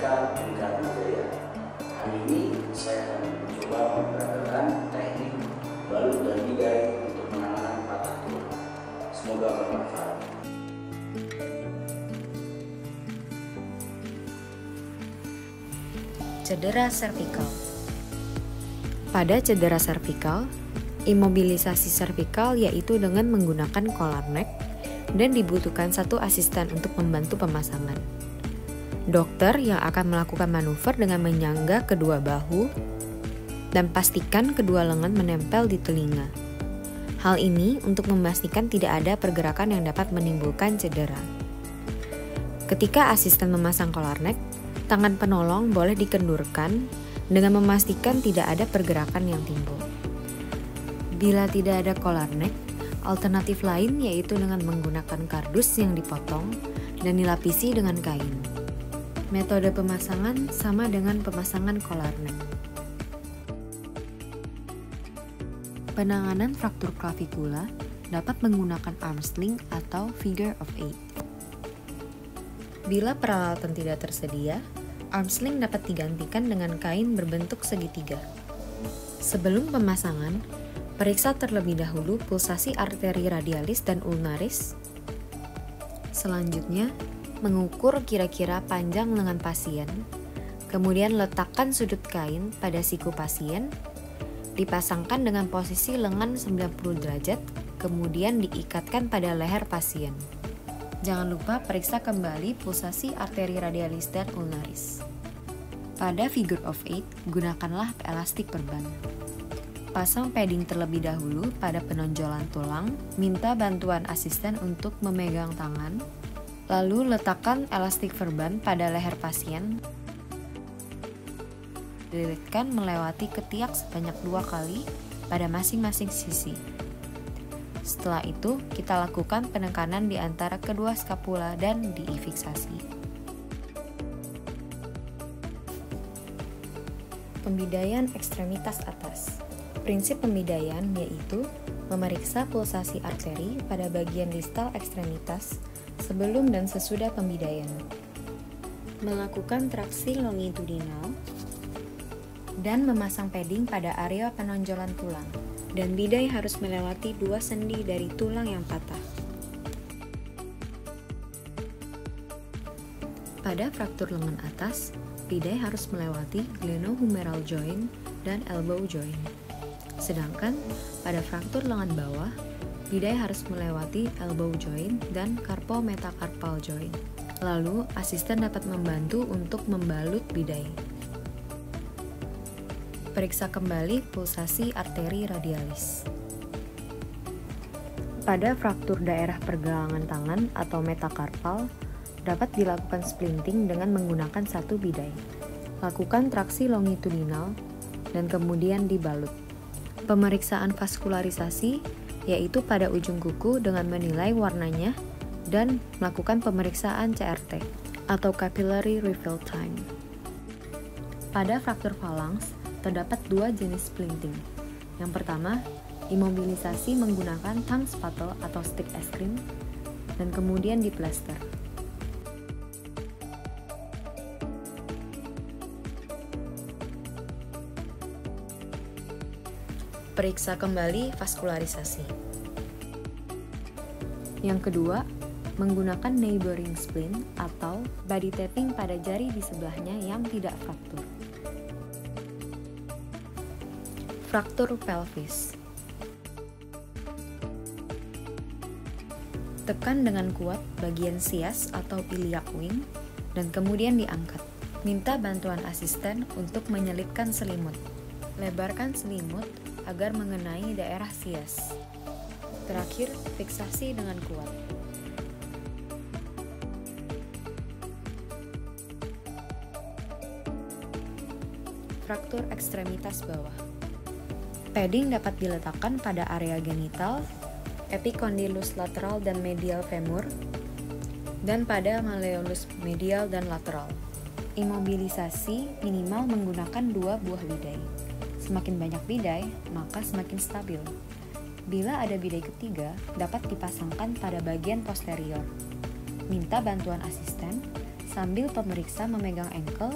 Eka Wijaya. Hari ini saya akan mencoba memperagakan teknik balut dan bidai untuk penanganan patah tulang. Semoga bermanfaat. Cedera servikal. Pada cedera servikal, imobilisasi servikal yaitu dengan menggunakan collar neck dan dibutuhkan satu asisten untuk membantu pemasangan. Dokter yang akan melakukan manuver dengan menyangga kedua bahu dan pastikan kedua lengan menempel di telinga. Hal ini untuk memastikan tidak ada pergerakan yang dapat menimbulkan cedera. Ketika asisten memasang collar neck, tangan penolong boleh dikendurkan dengan memastikan tidak ada pergerakan yang timbul. Bila tidak ada collar neck, alternatif lain yaitu dengan menggunakan kardus yang dipotong dan dilapisi dengan kain. Metode pemasangan sama dengan pemasangan collar neck. Penanganan fraktur klavikula dapat menggunakan arm sling atau figure of 8. Bila peralatan tidak tersedia, arm sling dapat digantikan dengan kain berbentuk segitiga. Sebelum pemasangan, periksa terlebih dahulu pulsasi arteri radialis dan ulnaris. Selanjutnya, mengukur kira-kira panjang lengan pasien. Kemudian letakkan sudut kain pada siku pasien. Dipasangkan dengan posisi lengan 90 derajat, kemudian diikatkan pada leher pasien. Jangan lupa periksa kembali pulsasi arteri radialis dan ulnaris. Pada figure of 8, gunakanlah elastik perban. Pasang padding terlebih dahulu pada penonjolan tulang, minta bantuan asisten untuk memegang tangan, lalu letakkan elastik perban pada leher pasien. Lilitkan melewati ketiak sebanyak 2 kali pada masing-masing sisi. Setelah itu, kita lakukan penekanan di antara kedua skapula dan difiksasi. Pembidaian ekstremitas atas. Prinsip pembidaian yaitu memeriksa pulsasi arteri pada bagian distal ekstremitas sebelum dan sesudah pembidaian, melakukan traksi longitudinal, dan memasang padding pada area penonjolan tulang, dan bidai harus melewati 2 sendi dari tulang yang patah. Pada fraktur lengan atas, bidai harus melewati glenohumeral joint dan elbow joint. Sedangkan pada fraktur lengan bawah, bidai harus melewati elbow joint dan carpometacarpal joint. Lalu, asisten dapat membantu untuk membalut bidai. Periksa kembali pulsasi arteri radialis. Pada fraktur daerah pergelangan tangan atau metakarpal, dapat dilakukan splinting dengan menggunakan satu bidai. Lakukan traksi longitudinal dan kemudian dibalut. Pemeriksaan vaskularisasi yaitu pada ujung kuku dengan menilai warnanya dan melakukan pemeriksaan CRT atau capillary refill time. Pada fraktur phalanx terdapat 2 jenis splinting. Yang pertama, imobilisasi menggunakan tongue spattle atau stick es krim dan kemudian diplester. Periksa kembali vaskularisasi. Yang kedua, menggunakan neighboring splint atau body tapping pada jari di sebelahnya yang tidak fraktur. Fraktur pelvis. Tekan dengan kuat bagian sias atau iliac wing dan kemudian diangkat. Minta bantuan asisten untuk menyelipkan selimut. Lebarkan selimut agar mengenai daerah sias. Terakhir, fiksasi dengan kuat. Fraktur ekstremitas bawah. Padding dapat diletakkan pada area genital, epicondylus lateral dan medial femur, dan pada malleolus medial dan lateral. Imobilisasi minimal menggunakan 2 buah bidai. Semakin banyak bidai, maka semakin stabil. Bila ada bidai ketiga, dapat dipasangkan pada bagian posterior. Minta bantuan asisten sambil pemeriksa memegang ankle,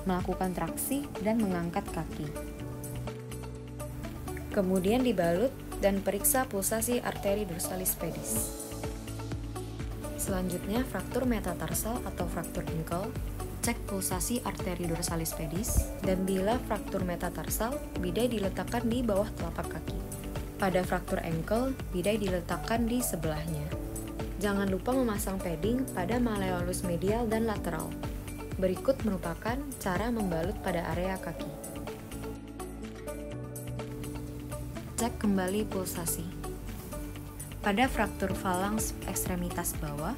melakukan traksi, dan mengangkat kaki. Kemudian dibalut dan periksa pulsasi arteri dorsalis pedis. Selanjutnya, fraktur metatarsal atau fraktur ankle. Cek pulsasi arteri dorsalis pedis, dan bila fraktur metatarsal, bidai diletakkan di bawah telapak kaki. Pada fraktur ankle, bidai diletakkan di sebelahnya. Jangan lupa memasang padding pada malleolus medial dan lateral. Berikut merupakan cara membalut pada area kaki. Cek kembali pulsasi. Pada fraktur falanks ekstremitas bawah,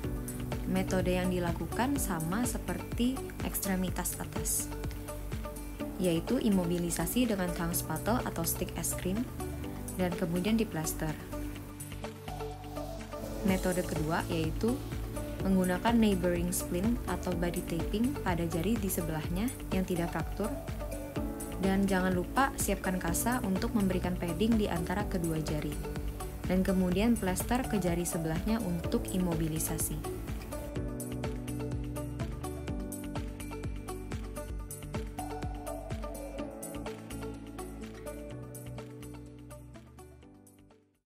metode yang dilakukan sama seperti ekstremitas atas, yaitu imobilisasi dengan tongue spatel atau stick es krim, dan kemudian diplaster. Metode kedua yaitu menggunakan neighboring splint atau body taping pada jari di sebelahnya yang tidak fraktur, dan jangan lupa siapkan kasa untuk memberikan padding di antara kedua jari, dan kemudian plaster ke jari sebelahnya untuk imobilisasi.